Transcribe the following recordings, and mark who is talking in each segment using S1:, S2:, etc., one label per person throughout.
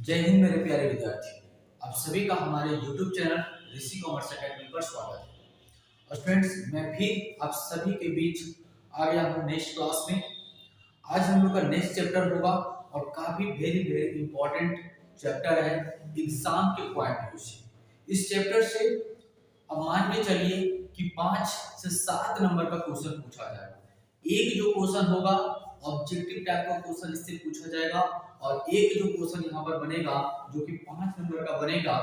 S1: जय हिंद मेरे प्यारे विद्यार्थी। आप सभी का हमारे YouTube चैनल ऋषि कॉमर्स एकेडमी पर स्वागत है। और फ्रेंड्स, मैं भी आप सभी के बीच आ गया हूँ नेक्स्ट क्लास में। आज हम लोग का नेक्स्ट चैप्टर होगा और काफी वेरी इंपॉर्टेंट चैप्टर है एग्जाम के पॉइंट ऑफ व्यू से। इस चैप्टर से अब मान के चलिए कि 5 से 7 नंबर का क्वेश्चन पूछा जाएगा। एक जो क्वेश्चन होगा ऑब्जेक्टिव टाइप का क्वेश्चन इससे पूछा जाएगा और एक जो क्वेश्चन यहाँ पर बनेगा जो कि 5 नंबर का बनेगा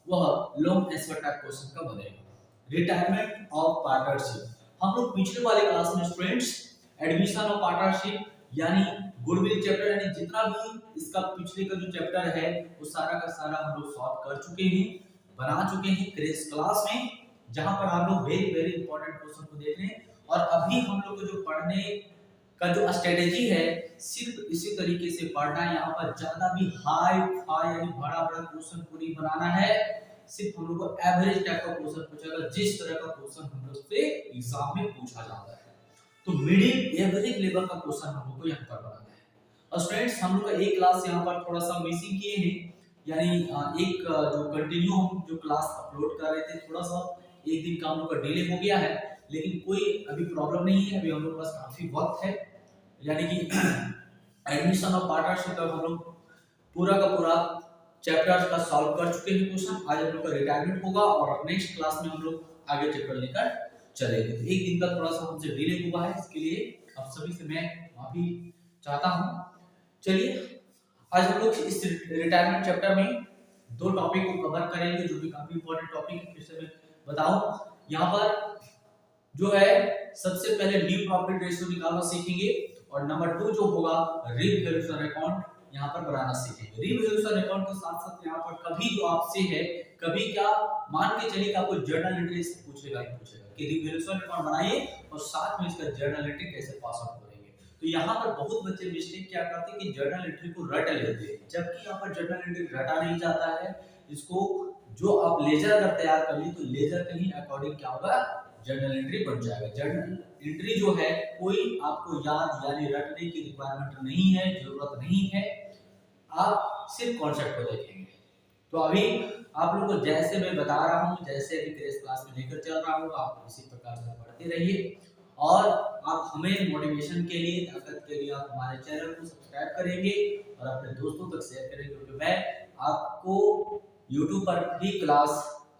S1: वह लॉन्ग आंसर टाइप क्वेश्चन का बनेगा। Retirement of partnership. हम लोग पिछले वाले क्लास में स्टूडेंट्स एडमिशन ऑफ पार्टनरशिप यानी गुडविल चैप्टर यानी जितना भी इसका पिछले का जो चैप्टर है वो सारा का सारा हम लोग सॉल्व कर चुके हैं, बना चुके हैं क्रेश क्लास में, जहां पर आप लोग वेरी इंपॉर्टेंट क्वेश्चन को देख रहे हैं। और अभी हम लोग को जो पढ़ने का जो स्ट्रेटेजी है सिर्फ इसी तरीके से पढ़ना है। यहाँ पर ज्यादा भी हाई फाई यानी बड़ा क्वेश्चन को नहीं बनाना है, सिर्फ हम लोग को एवरेज टाइप का क्वेश्चन पूछेगा जिस तरह का क्वेश्चन हम लोग से एग्जाम में पूछा जाता है। तो मिडिल एवरेज लेवल का क्वेश्चन हम लोग को यहाँ पर बनाना है। और स्टूडेंट्स, हम लोग का एक क्लास यहाँ पर थोड़ा सा मिसिंग किए हैं, यानी एक जो कंटिन्यू हम जो क्लास अपलोड कर रहे थे थोड़ा सा एक दिन का हम लोग का डिले हो गया है, लेकिन कोई अभी प्रॉब्लम नहीं है। अभी हम लोग के पास काफी वक्त है, यानी कि एडमिशन ऑफ पार्टनरशिप का हम लोग पूरा का पूरा चैप्टर का सॉल्व कर चुके हैं क्वेश्चन। आज हम लोग का रिटायरमेंट होगा और नेक्स्ट क्लास में हम लोग आगे चैप्टर लेकर चलेंगे। तो एक दिन का थोड़ा सा हमसे डिले हुआ है, इसके लिए आप सभी से मैं माफी चाहता हूं। चलिए, आज हम लोग इस रिटायरमेंट चैप्टर में दो टॉपिक को कवर करेंगे जो कि काफी इंपॉर्टेंट टॉपिक है। फिर से मैं बताऊं, यहाँ पर जो है सबसे पहले न्यू प्रॉफिट रेशियो निकालना सीखेंगे और नंबर 2 जो होगा रिवैल्यूएशन अकाउंट यहाँ पर बनाना सीखेंगे। रिवैल्यूएशन अकाउंट के साथ साथ यहाँ पर कभी जो आपसे है कभी क्या मान के चलिए कि आपको जर्नल एंट्री से पूछेगा कि रिवैल्यूएशन अकाउंट बनाइए और साथ में इसका जर्नल एंट्री कैसे पास आउट करेंगे। तो यहाँ पर बहुत बच्चे मिस्टेक क्या करते हैं कि जर्नल एंट्री को रट लेते हैं, जबकि यहाँ पर जर्नल एंट्री रटा नहीं जाता है। इसको जो आप लेजर अगर तैयार कर ली तो लेजर के ही अकॉर्डिंग क्या होगा जर्नल एंट्री बन जाएगा। जर्नल एंट्री जो है कोई आपको याद यानी रटने की रिक्वायरमेंट नहीं है, जरूरत नहीं है, आप सिर्फ कॉन्सेप्ट को देखेंगे। तो अभी आप लोगों को जैसे मैं बता रहा हूं, जैसे अभी क्रेश क्लास में लेकर चल रहा हूं, आप इसी प्रकार से पढ़ते रहिए और आप हमें मोटिवेशन के लिए, ताकत के लिए आप हमारे चैनल को सब्सक्राइब करेंगे और अपने दोस्तों तक शेयर करेंगे, क्योंकि मैं आपको YouTube पर फ्री क्लास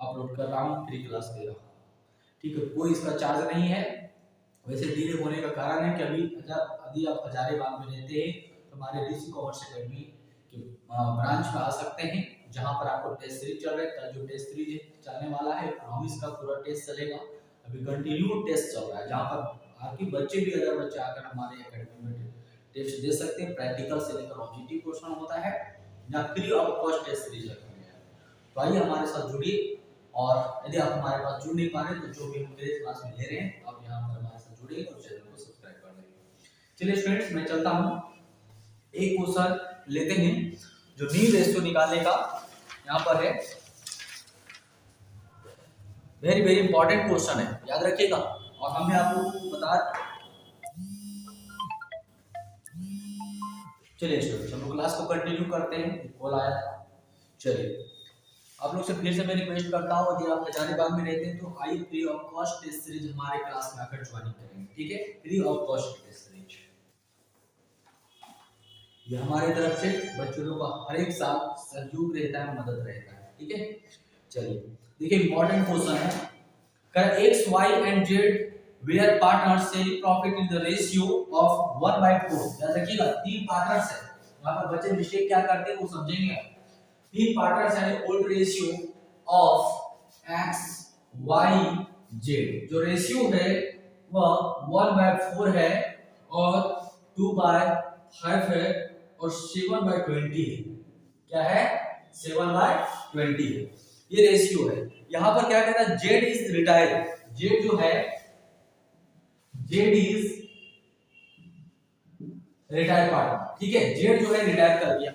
S1: अपलोड कर रहा हूं, फ्री क्लास दे रहा हूं। ठीक है, कोई इसका चार्ज नहीं है। वैसे डिले होने का कारण है कि अभी यदि आप हजारीबाग में रहते हैं तो हमारे ऋषि कॉमर्स एकेडमी के ब्रांच में आ सकते हैं, जहां पर आपको टेस्ट सीरीज चल रहा है। कल जो टेस्ट सीरीज चलने वाला है प्रॉमिस का पूरा टेस्ट चलेगा, अभी कंटिन्यू टेस्ट चल रहा है, जहां पर आपके बच्चे भी अगर बच्चे आकर हमारे एकेडमी में टेस्ट दे सकते हैं। प्रैक्टिकल से लेकर ऑब्जेक्टिव क्वेश्चन होता है या free of cost test series रखी है। तो आइए हमारे साथ जुड़िए और यदि आप हमारे पास जुड़ नहीं पा रहे तो जो भी हम क्लास में ले रहे हैं आप यहाँ पर हमारे साथ जुड़िए और चैनल को सब्सक्राइब कर लेंगे। चलिए स्टूडेंट्स, मैं चलता हूँ, एक क्वेश्चन लेते हैं जो मीन रेशियो निकालने का यहाँ पर है। वेरी इंपॉर्टेंट क्वेश्चन है, याद रखिएगा। और हमें आपको बता, चलिए स्टूडेंट्स हम लोग क्लास को कंटिन्यू करते हैं। कॉल आया था, चलिए आप लोग से फिर से मैं रिक्वेस्ट करता हूँ, यदि आप हजारीबाग में रहते हैं तो आइए free of cost test series हमारे क्लास में आकर ज्वाइन करेंगे। ठीक है, free of cost test series ये हमारे तरफ से बच्चों लोग का हर एक साल सहयोग रहता है, मदद रहता है। ठीक है, चलिए देखिए इंपॉर्टेंट क्वेश्चन है। कर x, y and z where partners share profit in the ratio of 1/4। याद रखिएगा, तीन पार्टनर्स है। यहाँ पर बच्चे मिस्टेक क्या करते हैं वो समझेंगे। तीन पार्टनर्स है, old ratio of x, y, z। जो रेशियो है वह 1/4 है और 2/5 है और 7/20 है। क्या है? 7/20 है, ये रेशियो है। यहाँ पर क्या कहता है, जेड इज रिटायर्ड। जेड जो है, जेड इज रिटायर्ड पार्टनर। ठीक है, जेड जो है रिटायर कर दिया।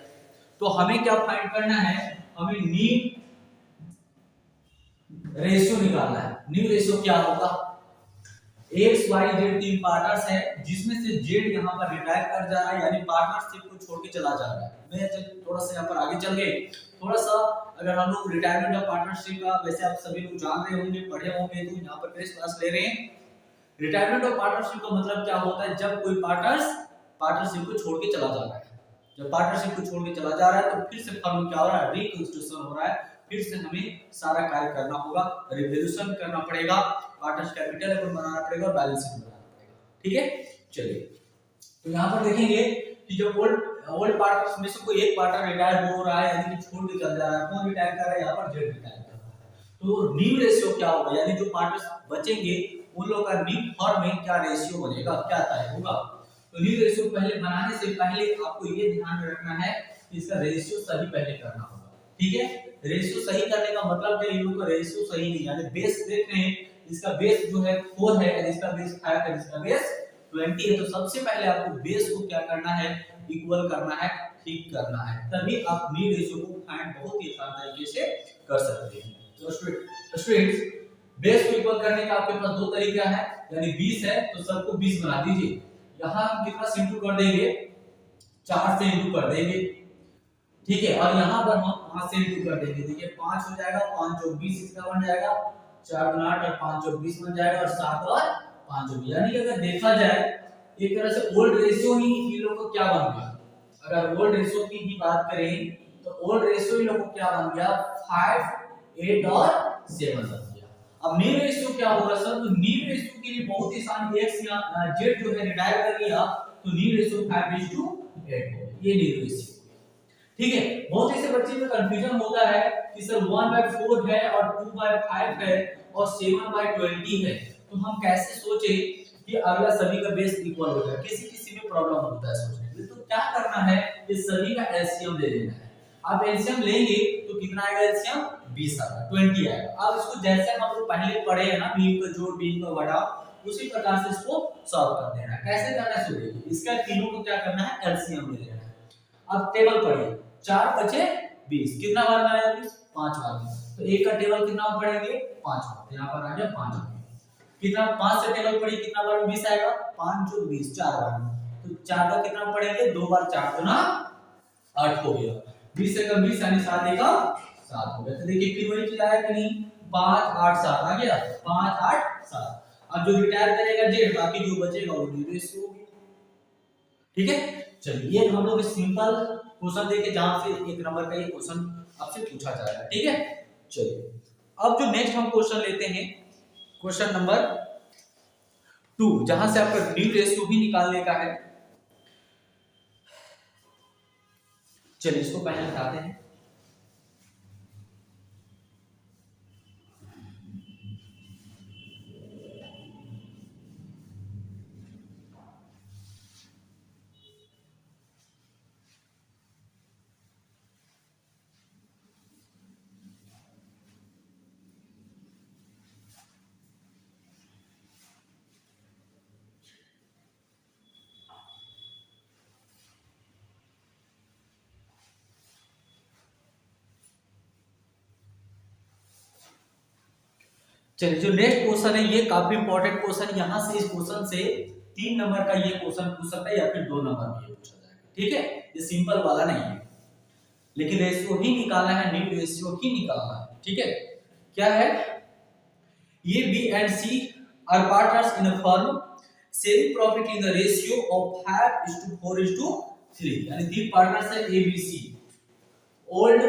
S1: तो हमें क्या फाइंड करना है, हमें नीड रेशियो निकालना है। न्यू रेशियो क्या होगा, एक्स वाई जेड तीन पार्टनर्स हैं जिसमें से जेड यहाँ पर रिटायर कर जा रहा है, यानी पार्टनरशिप को छोड़ के चला जा रहा है। मैं थोड़ा सा यहाँ पर आगे चल गए, थोड़ा सा अगर हम लोग रिटायरमेंट ऑफ पार्टनरशिप का, वैसे आप सभी लोग जान रहे होंगे, पढ़े होंगे, तो यहाँ पर क्रेश क्लास ले रहे हैं। रिटायरमेंट ऑफ पार्टनरशिप का मतलब क्या होता है, जब कोई पार्टनरशिप को छोड़ के चला जा रहा है। जब पार्टनरशिप को छोड़ के चला जा रहा है तो फिर से फर्म क्या हो रहा है, रिकंस्ट्रक्शन हो रहा है, फिर से हमें सारा कार्य करना होगा, रिवोल्यूशन करना पड़ेगा, पार्टनर्स कैपिटल अकाउंट बनाना पड़ेगा और बैलेंस शीट बनाना पड़ेगा। ठीक है, चलिए तो यहाँ पर देखेंगे कि जो ओल्ड पार्टनर्स में से कोई एक पार्टनर रिटायर हो रहा है, यानी कि छोड़ के चल जा रहा है, कौन रिटायर कर रहा है, यहाँ पर जेड रिटायर कर रहा है। तो न्यू रेशियो क्या होगा, यानी जो पार्टनर्स बचेंगे उन लोगों का न्यू फॉर्म में क्या रेशियो बनेगा, क्या तय होगा। तो न्यू रेशियो पहले बनाने से पहले आपको ये ध्यान में रखना है कि इसका रेशियो सही पहले करना होगा। ठीक है, रेशियो सही करने का मतलब है, इन लोगों का रेशियो सही नहीं, यानी बेस देख रहे हैं, इसका बेस जो है 4 है, इसका बेस 5 है, इसका बेस 20 है। तो सबसे पहले आपको बेस को क्या करना है, इक्वल करना है, ठीक करना है, तभी आप मीन रेशियो को फाइंड बहुत ही आसान तरीके से कर सकते हैं। तो स्टूडेंट्स, बेस को इक्वल करने का आपके पास दो तरीका है, यानी 20 है तो सबको 20 बना दीजिए। यहां हम कितना से इंटू कर देंगे, 4 से इंटू कर देंगे। ठीक है, और यहां पर हम 5 से इंटू कर देंगे। देखिए 5 हो जाएगा, 5 चौक 20 इसका बन जाएगा, 4 गुना 8 और 5 चौक 20 बन जाएगा, और 7 और 5 चौक, यानी कि अगर देखा जाए एक तरह से ओल्ड रेशियो ही इन लोगों को क्या बन गया। अगर ओल्ड रेशियो की ही बात करें तो ओल्ड रेशियो इन लोगों को क्या बन गया, 5 8 और 7 बन गया। अब न्यू रेशियो क्या होगा सर, तो न्यू रेशियो के लिए बहुत ही आसान, x या z जो है रिटायर कर लिया तो न्यू रेशियो 5:8 होगा, ये न्यू रेशियो। ठीक है, बहुत ऐसे बच्चे में कंफ्यूजन होता है कि सर 1/4 है और 2/5 है और 7/20 है, तो हम कैसे सोचे कि अगला सभी का बेस इक्वल हो जाए, किसी किसी में प्रॉब्लम होता है सोचने में। तो क्या करना है, इस सभी का एलसीएम ले लेना है। आप एलसीएम लेंगे तो कितना आएगा, एलसीएम 20 आएगा, 20 आएगा। अब इसको जैसे हम लोग पहले पढ़े हैं ना, बीम का जोड़ बीम का घटाव, उसी प्रकार से इसको सॉल्व कर देना है। कैसे करना है सुनिए, इसका तीनों को क्या करना है, एलसीएम ले लेना है। अब टेबल पढ़िए, 4 बचे 20, कितना बार बनाया 20, 5 बार। तो एक का टेबल कितना पढ़ेंगे, 5 बार, तो यहां पर आ गया 5 बार। कितना 5 से टेबल पढ़ी, कितना बार 20 आएगा, 5 + 20 4 बार। तो 4 का कितना पढ़ेंगे, 2 बार 4 गुना 8 हो गया, 20 से कम 20 यानी 7 का 7 हो गया। तो देखिए फिर वही चीज आया कि नहीं, 5 8 7 आ गया, 5 8 7। अब जो रिटायर करेगा जेड, बाकी जो बचेगा वो न्यू रेशियो हो गया। ठीक है, चलिए ये हम लोग सिंपल क्वेश्चन देखे जहां से 1 नंबर का ये क्वेश्चन आपसे पूछा जा रहा है। ठीक है, चलिए अब जो नेक्स्ट हम क्वेश्चन लेते हैं, क्वेश्चन नंबर 2, जहां से आपका न्यू रेशियो भी निकालने का है। चलिए इसको पहले बताते हैं। चलिए जो नेक्स्ट क्वेश्चन है ये काफी इंपॉर्टेंट क्वेश्चन, यहां से इस क्वेश्चन से 3 नंबर का ये क्वेश्चन पूछ सकता है या फिर 2 नंबर में ये पूछा जाएगा। ठीक है, ये सिंपल वाला नहीं है, लेकिन रेशियो ही निकालना है, न्यू रेशियो ही निकालना है। ठीक है, क्या है, ये B and C are partners in a firm sharing profit in the ratio of 5:4:3, यानी दी पार्टनर्स है A B C. Old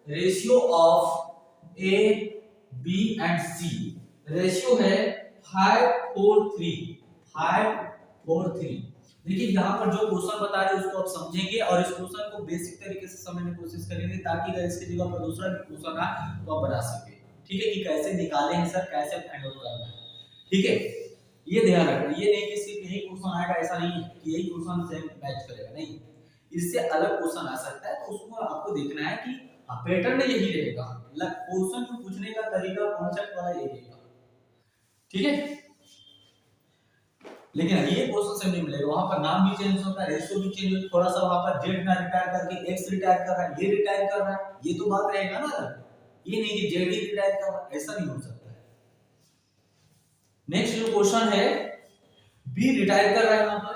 S1: ratio of A B and C, ratio है 5:4:3। देखिए यहाँ पर जो क्वेश्चन बता रहे हैं उसको आप समझेंगे और इस क्वेश्चन को बेसिक तरीके से समझने की कोशिश करेंगे, ताकि अगर इसकी जगह पर दूसरा भी क्वेश्चन आए तो आप बना सके। ठीक है, कि कैसे निकाले हैं सर, कैसे फाइंड आउट करना है। ठीक है, ये ध्यान रखना, ये नहीं कि सिर्फ यही क्वेश्चन आएगा, ऐसा नहीं है कि यही क्वेश्चन से मैच करेगा, नहीं, इससे अलग क्वेश्चन आ सकता है। तो उसको आपको देखना है कि पैटर्न यही रहेगा, क्वेश्चन को पूछने का तरीका, कॉन्सेप्ट वाला यही रहेगा। ठीक है, लेकिन ये क्वेश्चन से नहीं मिलेगा, वहां पर नाम भी चेंज होता है, रेशियो भी चेंज होता है, थोड़ा सा वहां पर जेड ना रिटायर करके एक्स रिटायर कर रहा है, ये रिटायर कर रहा है, ये तो बात रहेगा ना, ये नहीं कि जेड ही रिटायर कर रहा है, ऐसा नहीं हो सकता है। नेक्स्ट जो क्वेश्चन है, बी रिटायर कर रहा है, यहां पर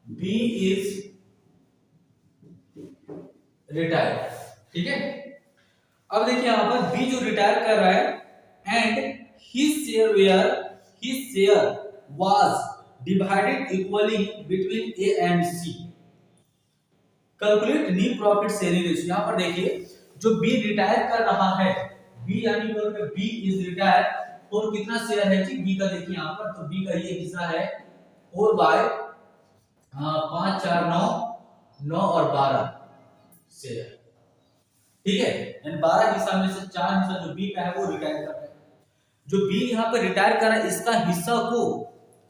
S1: बी इज रिटायर, ठीक है। अब देखिए यहां पर बी जो रिटायर कर रहा है and his share was divided equally between A and C, calculate new profit sharing ratio. यहां पर देखिए जो बी रिटायर कर रहा है, बी यानी बी इज रिटायर, और कितना शेयर है जी बी का, देखिए यहां पर तो बी का ये हिस्सा है 4 बाय 5 4 9 9 और 12 शेयर, ठीक है। यानी 12 हिस्सा में से 4 हिस्सा जो बी का है वो रिटायर कर रहा है। जो बी यहाँ पर रिटायर कर रहा है इसका हिस्सा को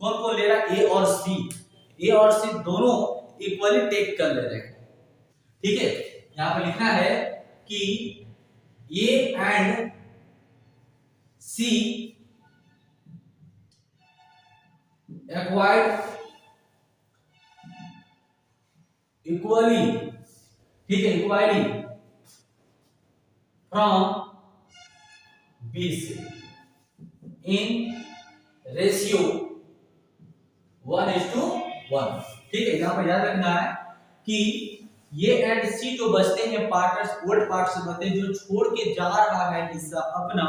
S1: कौन कौन ले रहा है, ए और सी, ए और सी दोनों इक्वली टेक कर ले रहे हैं, ठीक है। यहां पर लिखना है कि A and C acquired equally, ठीक है, इक्वली फ्रॉम बी से इन रेशियो 1:1, ठीक है। यहां पर याद रखना है कि ये एंड सी जो बचते हैं पार्टनर्स, ओल्ड पार्ट से बचते हैं, जो छोड़ के जा रहा है हिस्सा अपना,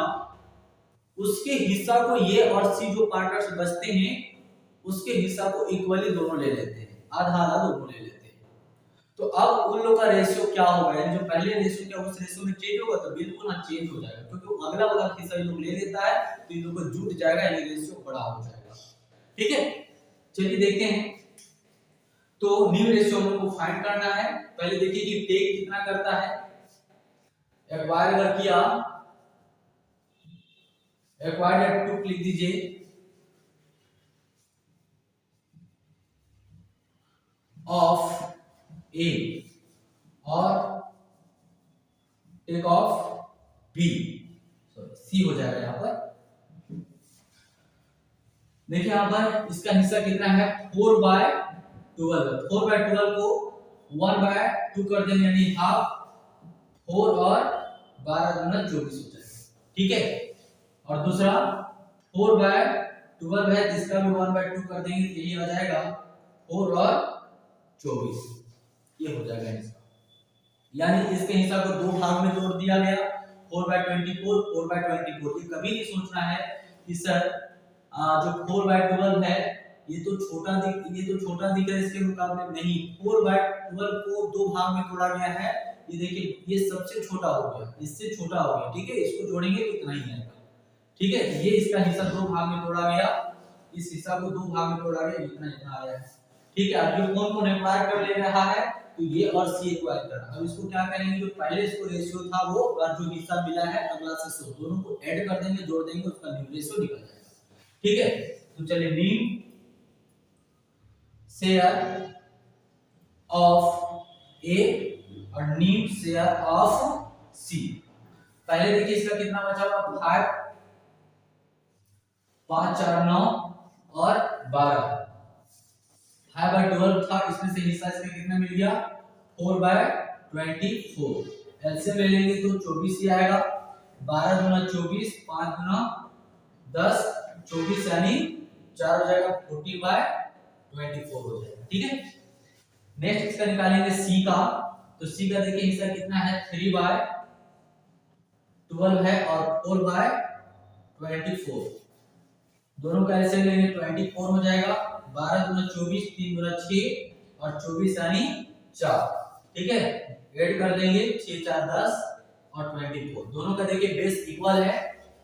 S1: उसके हिस्सा को ये और सी जो पार्टनर्स बचते हैं उसके हिस्सा को इक्वली दोनों ले लेते हैं, आधा आधा दोनों ले लेते हैं। तो अब उन लोग का रेशियो क्या होगा, यानी जो पहले रेशियो क्या उस रेशियो में चेंज होगा, तो बिल्कुल ना चेंज हो जाएगा, क्योंकि अगला वाला हिस्सा ये लोग ले लेता है तो इन लोग को जुट जाएगा, यानी रेशियो बड़ा हो जाएगा, ठीक है। चलिए देखते हैं, तो न्यू रेशियो हम लोग को फाइंड करना है। पहले देखिए कि टेक कितना करता है, एक्वायर अगर किया, एक्वायर्ड टू लिख दीजिए ऑफ ए और take of B, sorry C हो जाएगा यहां पर। देखिए यहां पर इसका हिस्सा कितना है 4/12, 4/12 को 1/2 कर देंगे यानी हाफ, 4 और 12 गुना 24 हो जाएगा, ठीक है। और दूसरा 4/12 है, इसका भी 1/2 कर देंगे तो ये आ जाएगा 4 और 24, ये हो जाएगा इसका। यानी इसके हिस्सा को दो भाग में तोड़ दिया गया, 4/24, 4/24। ये कभी नहीं सोचना है कि सर जो 4/12 है ये तो छोटा दिख रहा है इसके मुकाबले, नहीं, 4/12 को दो भाग में तोड़ा गया है, ये देखिए ये सबसे छोटा हो गया, इससे छोटा हो गया, ठीक है। इसको जोड़ेंगे तो इतना ही आएगा, ठीक है। ये इसका हिस्सा दो भाग में तोड़ा गया, इस हिस्सा को दो भाग में तोड़ा गया, इतना इतना आया है, ठीक है। अब जो कौन एक्वायर कर ले रहा है, तो ये और सी एक्वायर कर रहा है। अब इसको क्या करेंगे, जो पहले इसको रेशियो था वो और जो हिस्सा मिला है अगला से 100, दोनों को ऐड कर देंगे, जोड़ देंगे, उसका न्यू रेशियो निकल जाएगा, ठीक है। तो चलिए न्यू शेयर ऑफ ए और न्यू शेयर ऑफ सी। पहले देखिए इसका कितना बचा हुआ 5, 5 4 9 और 12, 5/12 था, इसमें से हिस्सा इसका कितना मिल गया 4/24, एलसीएम ले लेंगे तो 24 ही आएगा, 12 गुना 24, 5 गुना 10, 24 यानी 4 हो जाएगा, 40/24 हो जाएगा, ठीक है। नेक्स्ट इसका निकालेंगे सी का, तो सी का देखिए हिस्सा कितना है 3/12 है और 4/24, दोनों का एलसीएम लेंगे 24 हो जाएगा, 12 गुना 24, 3 गुना 6 और 24 यानी 4, ठीक है। ऐड कर देंगे 6 4 10 और 24, दोनों का देखिए बेस इक्वल है,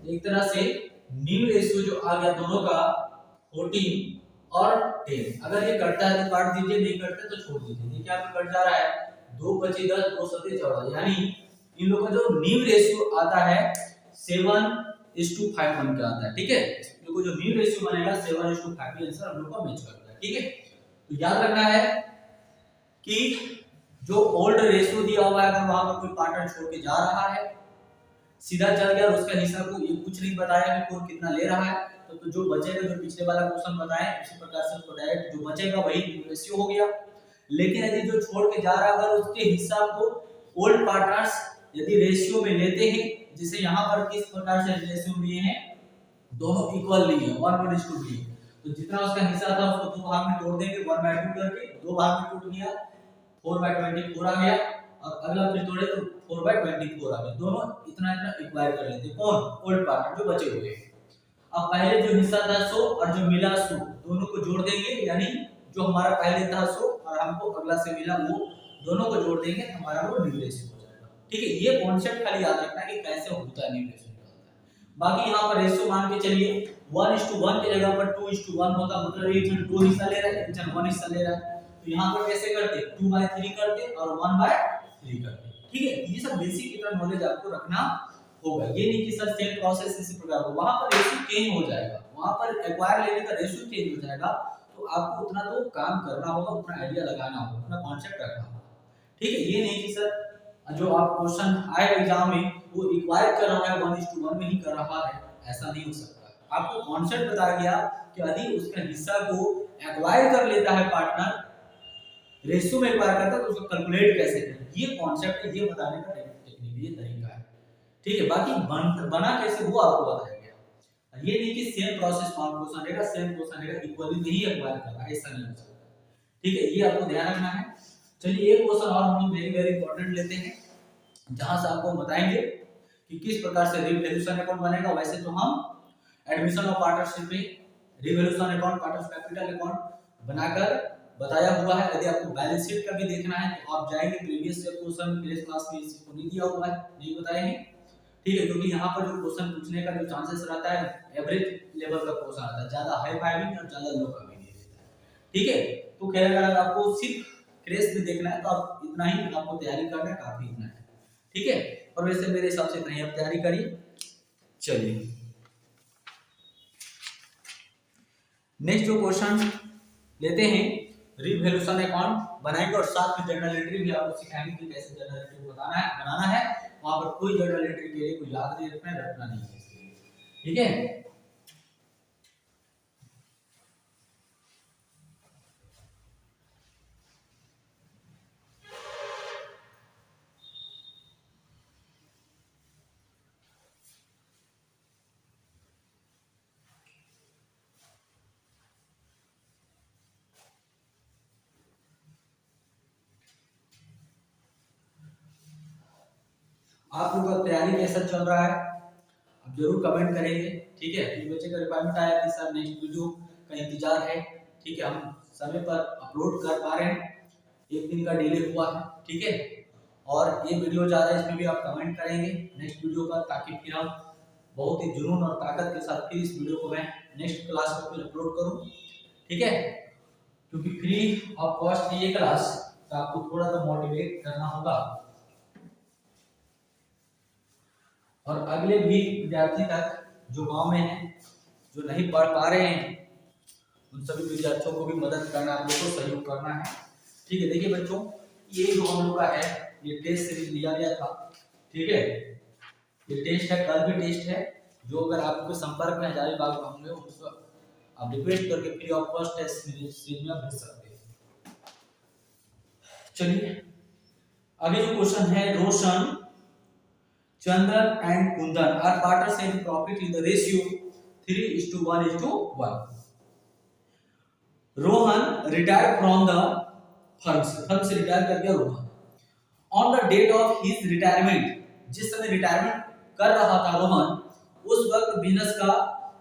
S1: एक तरह से न्यू रेशियो जो आ गया दोनों का 14 और 10। अगर ये कटता है तो काट दीजिए, नहीं कटता तो छोड़ दीजिए। देखिए यहाँ पे कट जा रहा है, 2 25 10, 2 7 14, यानी इन लोगों का जो न्यू रेशियो आता है 7:5 बन के आता है, ठीक है। देखो जो न्यू रेशियो बनेगा 7:5, ये आंसर हम लोग का मैच करता है, ठीक है। तो याद रखना है कि जो ओल्ड रेशियो दिया हुआ है अगर वहां पर कोई पार्टनर छोड़ के जा रहा है, सीधा चल गया और उसका हिस्सा को ये कुछ नहीं बताया कि कौन कितना ले रहा है, तो जो बचेगा, जो पिछले वाला क्वेश्चन बताए उसी प्रकार से उसको डायरेक्ट जो बचेगा वही रेशियो हो गया। लेकिन यदि जो छोड़ के जा रहा है अगर उसके हिस्सा को ओल्ड पार्टनर्स यदि रेशियो में लेते हैं, जैसे यहाँ पर किस प्रकार से रेशियो लिए हैं दोनों इक्वल लिए 1:2 लिए, तो जितना उसका हिस्सा था उसको दो भाग में तोड़ देंगे 1/2 करके, दो भाग में टूट गया 4/24 आ गया, और अगला फिर तोड़े तो 4/24 आ गया। दोनों इतना इतना इक्वायर कर लेते, कौन? ओल्ड पार्टनर जो बचे हुए। अब पहले जो हिस्सा था 100 और जो मिला 100 दोनों को जोड़ देंगे, यानी जो हमारा पहले था 100 और हमको अगला से मिला वो दोनों को जोड़ देंगे, हमारा वो न्यू रेशियो हो जाएगा। ठीक है, ये कॉन्सेप्ट खाली याद रखना कि कैसे होता है न्यू रेशियो निकलता है। बाकी यहाँ पर रेशियो मान के चलिए 1:1 की जगह पर 2:1 होता, मतलब एक जन 2 हिस्सा ले रहा है, एक जन 1 हिस्सा ले रहा है, तो यहाँ पर कैसे करते? 2/3 करते और 1/3 करते। ठीक है, ये सब बेसिक इतना नॉलेज आपको रखना होगा। ये नहीं कि सर सेम प्रोसेस इसी प्रकार हो, वहां पर रेशियो चेंज हो जाएगा, वहां पर एक्वायर लेने का रेशियो चेंज हो जाएगा, तो आपको उतना तो काम करना होगा, उतना आइडिया लगाना होगा, उतना कॉन्सेप्ट रखना होगा। ठीक है, ये नहीं कि सर जो आप क्वेश्चन आए एग्जाम में वो एक्वायर कर रहा है 1:1 में ही कर रहा है, ऐसा नहीं हो सकता। आपको कॉन्सेप्ट बताया गया कि यदि उसका हिस्सा को एक्वायर कर लेता है पार्टनर, रेशियो में एक्वायर करता है, तो उसको कैलकुलेट कैसे करें, ये कॉन्सेप्ट है, ये बताने का टेक्निक, ये तरीका है। ठीक है, बाकी बना कैसे वो आपको बताया गया। ये नहीं कि सेम प्रोसेस फॉर्म क्वेश्चन रहेगा, सेम क्वेश्चन रहेगा, इक्वली नहीं एक्वायर करना, ऐसा नहीं हो सकता। ठीक है, ये आपको ध्यान रखना है। चलिए एक क्वेश्चन और हम वेरी वेरी इंपॉर्टेंट लेते हैं, जहां से आपको बताएंगे कि किस प्रकार से रिवैल्यूएशन अकाउंट बनेगा। वैसे तो हम एडमिशन ऑफ पार्टनरशिप में revaluation account, partners capital account बनाकर बताया हुआ है। यदि आपको बैलेंस शीट का भी देखना है तो आप जाएंगे प्रीवियस क्वेश्चन प्रीवियस क्लास में, इसको नहीं दिया हुआ है, नहीं बताएंगे। ठीक है, क्योंकि यहाँ पर जो क्वेश्चन पूछने का जो चांसेस रहता है एवरेज लेवल का क्वेश्चन आता है, ज्यादा हाई फाई भी नहीं और ज्यादा लो का भी नहीं रहता है। ठीक है, तो खैर अगर आपको सिर्फ क्रेस में देखना है तो आप इतना ही आपको तैयारी करना है, काफी इतना है। ठीक है, और वैसे मेरे हिसाब से इतना ही आप तैयारी करिए। चलिए नेक्स्ट जो क्वेश्चन लेते हैं, रिवैल्यूएशन अकाउंट बनाएंगे और साथ में जर्नल एंट्री भी आपको सिखाएंगे कि कैसे जर्नल एंट्री बनाना है। वहां पर कोई जर्नल एंट्री के लिए कोई याद नहीं रखना है, रखना नहीं है इसके लिए। ठीक है, आप लोगों का तैयारी कैसा चल रहा है आप जरूर कमेंट करेंगे। ठीक है, फिर बच्चे का रिक्वायरमेंट आया कि सर नेक्स्ट वीडियो का इंतजार है। ठीक है, हम समय पर अपलोड कर पा रहे हैं, एक दिन का डिले हुआ है। ठीक है, और ये वीडियो जा रहा है, इसमें भी आप कमेंट करेंगे नेक्स्ट वीडियो का, ताकि फिर हम बहुत ही जुनून और ताकत के साथ फिर इस वीडियो को मैं नेक्स्ट क्लास में फिर अपलोड करूं। ठीक है, क्योंकि फ्री ऑफ कॉस्ट ये क्लास, तो आपको थोड़ा सा मोटिवेट करना होगा, और अगले भी विद्यार्थी तक जो गांव में हैं, जो नहीं पढ़ पा रहे हैं, उन सभी विद्यार्थियों को भी मदद करना, आप लोगों को सहयोग करना है। ठीक है, देखिए बच्चों, ये जो हम लोग का है ये टेस्ट सीरीज लिया गया था। ठीक है, ये टेस्ट है, कल भी टेस्ट है, जो अगर आपके संपर्क में हजारीबाग में होंगे उसको आप रिक्वेस्ट करके free of cost test series में भेज सकते हैं। चलिए आगे जो क्वेश्चन है, Roshan, Chandan and Kundan are partners in profit in the ratio 3:1:1। Rohan retire from the firm से रिटायर कर गया Rohan. On the date of his retirement, जिस समय रिटायरमेंट कर रहा था रोहन, उस वक्त बिजनेस का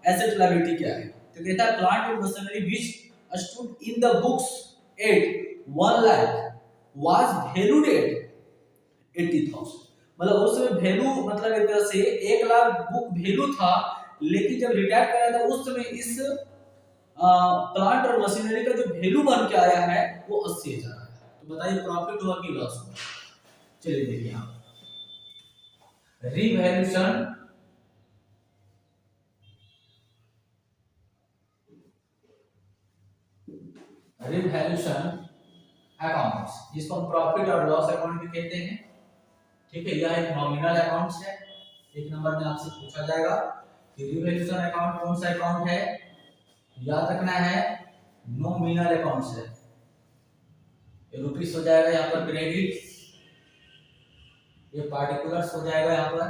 S1: एसेट लायबिलिटी क्या है? तो कहता है plant and machinery which stood in the books at 1 lakh was valued at 80,000। मतलब उस समय वैल्यू, मतलब एक तरह से 1 लाख बुक वैल्यू था, लेकिन जब रिटायर कर रहा था उस समय इस प्लांट और मशीनरी का जो वैल्यू बन के आया है वो 80,000 है। तो बताइए प्रॉफिट हुआ कि लॉस हुआ? चलिए देखिए यहां रिवैल्यूएशन अकाउंट्स, जिसको हम प्रॉफिट और लॉस अकाउंट भी कहते हैं। ठीक है, यह एक नॉमिनल अकाउंट्स है। एक नंबर में आपसे पूछा जाएगा कि रिवैल्यूएशन अकाउंट कौन सा अकाउंट है, याद रखना है नॉमिनल अकाउंट्स है। ये रुपीस हो जाएगा यहाँ पर क्रेडिट, ये पार्टिकुलर्स हो जाएगा यहाँ पर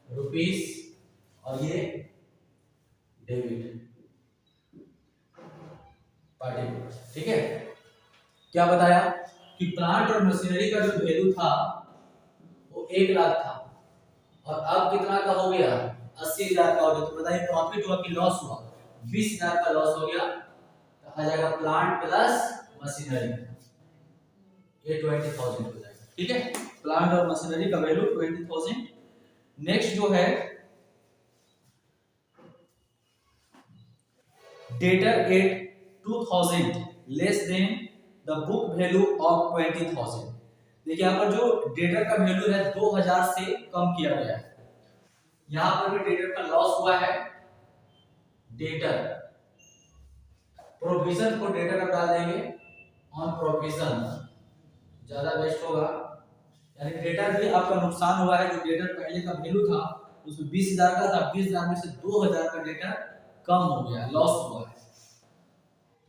S1: रुपीस, और ये डेबिट पार्टी को। ठीक है, क्या बताया कि प्लांट और मशीनरी का जो वैल्यू था वो 1 लाख था और अब कितना का हो गया, 80,000 का हो गया। तो बताइए प्रॉफिट हुआ कि लॉस हुआ? 20,000 का लॉस हो गया। तो आ जाएगा प्लांट प्लस मशीनरी, ये 20,000 हो जाएगा। ठीक है, प्लांट और मशीनरी का वैल्यू 20,000। नेक्स्ट जो है debtor at 2000 less than the book value of 20,000। देखिए यहाँ पर जो डेटर का वैल्यू है 2000 से कम किया गया है। यहाँ पर भी डेटर का लॉस हुआ है। डेटर प्रोविजन को डेटर का डाल देंगे ऑन प्रोविजन, ज्यादा बेस्ट होगा। यानी डेटर भी आपका नुकसान हुआ है। जो डेटर पहले का वैल्यू था उसमें 20,000 का था, 20,000 में से 2,000 का डेटर कम हो गया, लॉस हुआ है।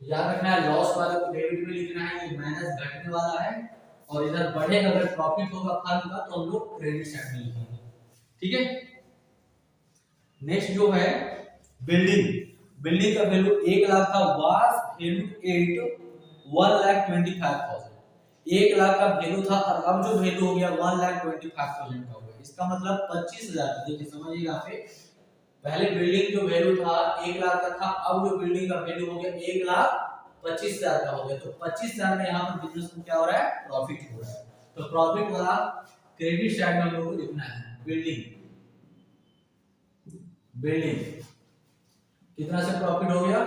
S1: तो याद रखना है लॉस वाले को डेबिट में लिखना है, ये माइनस घटने वाला है। और इधर बढ़ेगा अगर प्रॉफिट होगा फर्म का तो हम लोग क्रेडिट साइड में लिखेंगे। ठीक है, नेक्स्ट जो है बिल्डिंग, बिल्डिंग का वैल्यू 1 लाख था, वाज वैल्यूड एट 1,25,000। 1 लाख का वैल्यू था और अब जो वैल्यू हो गया 1,25,000 का हो गया। इसका मतलब 25,000। देखिए समझिए यहाँ पे, पहले बिल्डिंग जो वैल्यू था 1 लाख का था, अब जो बिल्डिंग का वैल्यू हो गया 1,25,000 का हो गया। तो 25,000 में यहाँ पर बिजनेस को क्या हो रहा है, प्रॉफिट हो रहा है। तो प्रॉफिट वाला क्रेडिट साइड में हम लोग को लिखना है बिल्डिंग। बिल्डिंग कितना से प्रॉफिट हो गया,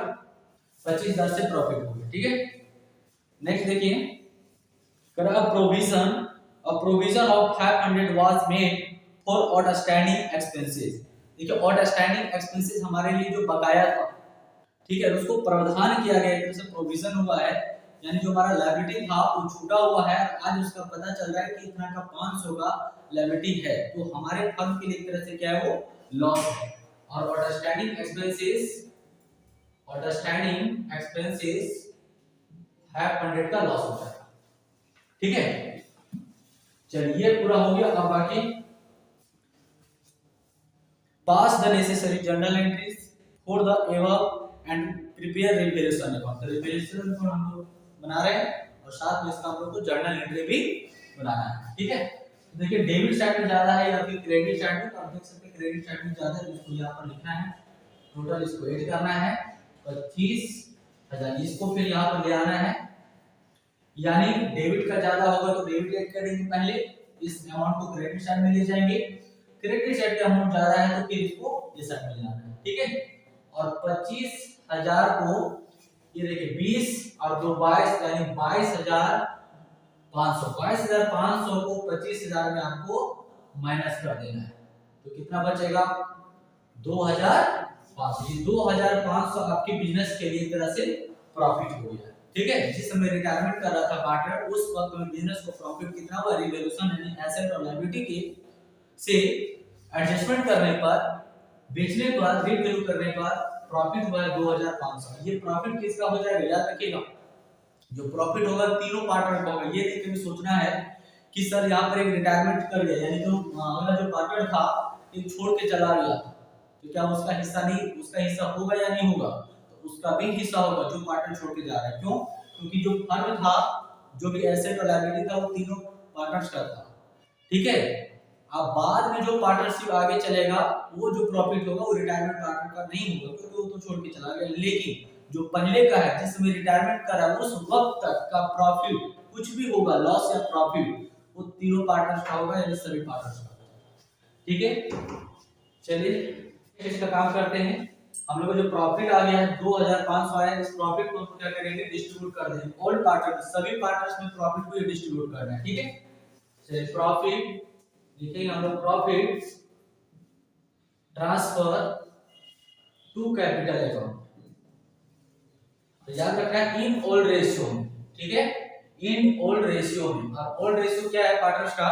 S1: 25,000 से प्रॉफिट हो गया। ठीक है, नेक्स्ट देखिए provision, a provision of 500 was made for outstanding expenses। देखिए आउटस्टैंडिंग एक्सपेंसेस हमारे लिए जो बकाया था, ठीक है, उसको प्रावधान किया गया, एक तरह से प्रोविजन हुआ है। यानी जो हमारा लायबिलिटी था वो छूटा हुआ है, आज उसका पता चल रहा है कि इतना का 500 का लायबिलिटी है, तो हमारे फर्म के लिए एक तरह से क्या है, वो लॉस है। और आउटस्टैंडिंग एक्सपेंसेस 500 का लॉस होता है। ठीक है, चलिए पूरा हो गया। अब बाकी pass the necessary journal entries for the above and prepare revaluation account. तो रिवैल्यूएशन अकाउंट हम लोग बना रहे हैं और साथ में इसका हम लोग को जर्नल एंट्री भी बनाना है। ठीक है, तो देखिए डेबिट साइड में ज्यादा है या फिर क्रेडिट साइड में, तो आप देख सकते हैं क्रेडिट साइड में ज्यादा है, इसको यहां पर लिखना है। टोटल इसको ऐड करना है 25,000, इसको फिर यहां पर ले आना है। यानी डेबिट का ज्यादा होगा तो डेबिट ऐड करेंगे पहले, इस अमाउंट को क्रेडिट साइड में ले जाएंगे। क्रेडिट साइड का अमाउंट ज्यादा है तो फिर इसको ये साइड में ले आना है। ठीक है, और 25,000 को ये देखिए 20 और 2 22 यानी 22,500। 22,500 को 25,000 में आपको माइनस कर देना है, तो कितना बचेगा 2,500। ये 2,500 आपके बिजनेस के लिए एक तरह से प्रॉफिट हो गया। ठीक है, जिस समय रिटायरमेंट कर रहा था पार्टनर, उस वक्त में बिजनेस को प्रॉफिट कितना हुआ, रिवैल्यूएशन यानी एसेट और लायबिलिटी के से एडजस्टमेंट करने पर, बेचने पर, रीवैल्यू करने पर प्रॉफिट हुआ है 2,500। ये प्रॉफिट किसका हो जाएगा, याद रखिएगा जो प्रॉफिट होगा तीनों पार्टनर का होगा। ये देख के भी सोचना है कि सर यहाँ पर एक रिटायरमेंट कर लिया, यानी जो अगला जो पार्टनर था एक छोड़ के चला गया, तो क्या उसका हिस्सा नहीं, उसका हिस्सा होगा या नहीं होगा, तो उसका भी हिस्सा होगा जो पार्टनर छोड़ के जा रहा है। क्यों, क्योंकि जो फर्म था, जो भी एसेट और लायबिलिटी था वो तीनों पार्टनर्स का था। ठीक है, अब बाद में जो पार्टनरशिप आगे चलेगा वो जो प्रॉफिट होगा वो रिटायरमेंट पार्टनर का नहीं होगा, क्योंकि वो तो छोड़ के चला गया। लेकिन जो पहले का है, जिसमें रिटायरमेंट करा, उस वक्त तक का प्रॉफिट कुछ भी होगा, लॉस या प्रॉफिट, वो तीनों पार्टनर्स का होगा, यानी सभी पार्टनर्स का। ठीक है, चलिए इसका काम करते हैं। हम लोग को जो प्रॉफिट आ गया है 2,500 आया, इस प्रॉफिट को क्या करेंगे, डिस्ट्रीब्यूट कर देंगे ऑल पार्टनर्स, सभी पार्टनर्स में प्रॉफिट को डिस्ट्रीब्यूट करना है। ठीक है, चलिए प्रॉफिट लिखेंगे हम लोग, profit transfer to capital account. तो याद रखना है इन ओल्ड रेशियो में। ठीक है, इन ओल्ड रेशियो में, और ओल्ड रेशियो क्या है पार्टनर्स का,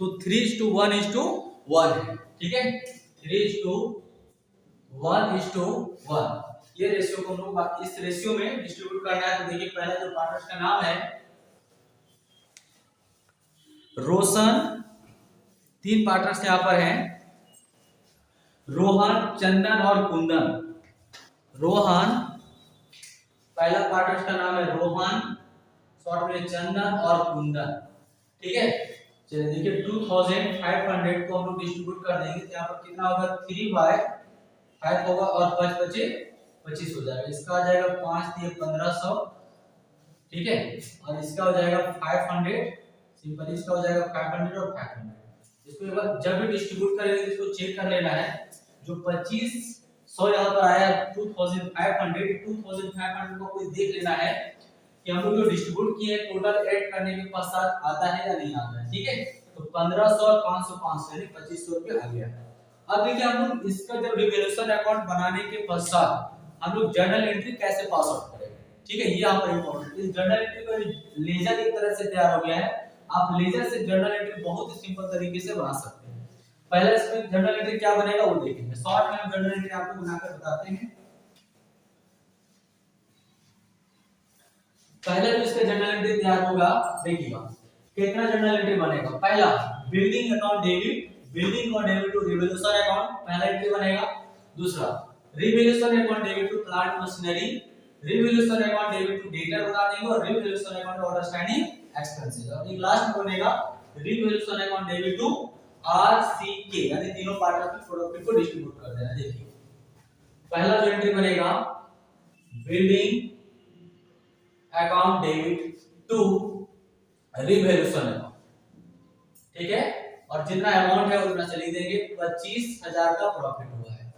S1: तो 3:1:1 है। ठीक है, 3:1:1 ये रेशियो को हम लोग इस रेशियो में डिस्ट्रीब्यूट करना है। तो देखिए पहला जो पार्टनर्स का नाम है रोशन, 3 पार्टनर्स यहाँ पर हैं, रोहन, चंदन और कुंदन। रोहन, पहला पार्ट उसका नाम है रोहन, शॉर्ट में चंदन और कुंदन। ठीक है, चलिए देखिए 2500 को हम लोग डिस्ट्रीब्यूट कर देंगे तो यहाँ पर कितना होगा, 3/5 होगा और 5 बचे 25 हो जाएगा। इसका आ जाएगा 5 दिए 1500, ठीक है, और इसका हो जाएगा 500, सिंपल इसका हो जाएगा 500 और 500। इसको एक बार जब भी डिस्ट्रीब्यूट करेंगे तो इसको चेक कर लेना है। जो 2500 यहाँ पर आया 2500 को कोई देख लेना है कि हम लोग जो डिस्ट्रीब्यूट किए टोटल ऐड करने के पश्चात आता है या नहीं आता है। ठीक है, तो 1500 और 500 500 यानी 2500 रुपये आ गया। अब देखिए हम लोग इसका जब रिवैल्यूएशन अकाउंट बनाने के पश्चात हम लोग जर्नल एंट्री कैसे पास आउट करेंगे। ठीक है, ये यहाँ पर इंपॉर्टेंट है। जर्नल एंट्री को लेजर एक तरह से तैयार हो गया है। आप लेजर से जर्नल एंट्री बहुत ही सिंपल तरीके से बना सकते हैं। पहले इसमें जर्नल एंट्री क्या बनेगा वो देखेंगे। शॉर्ट में हम जर्नल एंट्री आपको बनाकर बताते हैं। पहले जो इसका जर्नल एंट्री तैयार होगा देखिएगा कितना जर्नल एंट्री बनेगा। पहला बिल्डिंग अकाउंट डेबिट, बिल्डिंग और डेबिट टू रिवैल्यूएशन अकाउंट, पहला एंट्री बनेगा। दूसरा revaluation account debit to plant machinery, revaluation account debit to debtor बता देंगे और रिवैल्यूएशन अकाउंट आउटस्टैंडिंग एक्सपेंसेस। और एक लास्ट में बनेगा revaluation account debit to RCK, यानी तीनों पार्ट ऑफ प्रोडक्ट को डिस्ट्रीब्यूट कर देना। देखिए पहला जो एंट्री बनेगा building account debit to revaluation account, ठीक है, और जितना अमाउंट है उतना चली देंगे। 25,000 का प्रॉफिट हुआ है।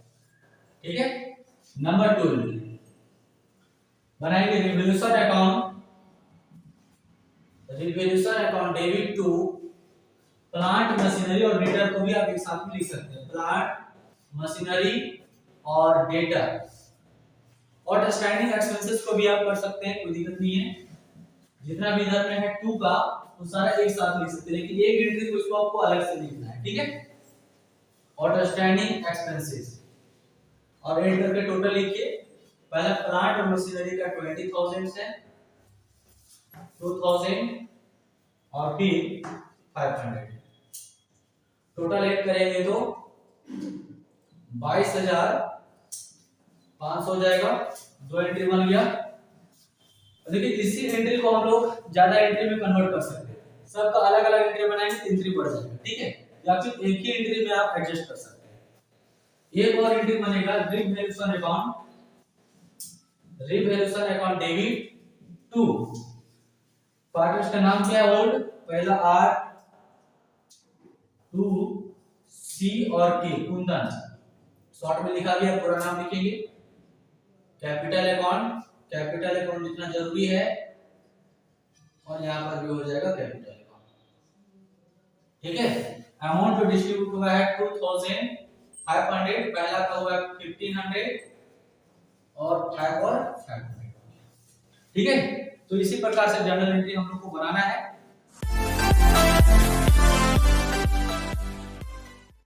S1: ठीक है, नंबर 2 बनाएंगे revaluation account debit to plant machinery और डेटर को भी आप एक साथ में लिख सकते हैं। प्लांट मशीनरी और डेटर और स्टैंडिंग एक्सपेंसेस को भी आप कर सकते हैं, कोई दिक्कत नहीं है। जितना भी इधर में है 2 का वो सारा एक साथ लिख सकते हैं, लेकिन एक एंट्री को इसको आपको अलग से लिखना है। ठीक है, और स्टैंडिंग एक्सपेंसेस और एड करके टोटल लिखिए। पहला प्लांट और मशीनरी का 20,000 से 2,000 और फिर 500 टोटल ऐड करेंगे तो 22,500 हो जाएगा। 2 एंट्री बन गया। देखिए इसी एंट्री को हम लोग ज्यादा एंट्री में कन्वर्ट कर सकते हैं। सबका अलग अलग एंट्री बनाएंगे तो एंट्री बढ़ जाएगा। ठीक है, या फिर एक ही एंट्री में आप एडजस्ट कर सकते हैं। एक और एंट्री बनेगा revaluation account debit to, part का नाम क्या है ओल्ड, पहला आर 2 सी और के कुंदन, शॉर्ट में लिखा गया, पूरा नाम लिखेंगे। कैपिटल अकाउंट लिखना जरूरी है और यहाँ पर भी हो जाएगा कैपिटल अकाउंट। ठीक है, अमाउंट जो डिस्ट्रीब्यूट हुआ है 2,500, पहला का हुआ 1,500 और 5 और 500। ठीक है, तो इसी प्रकार से जर्नल एंट्री हम लोग को बनाना है।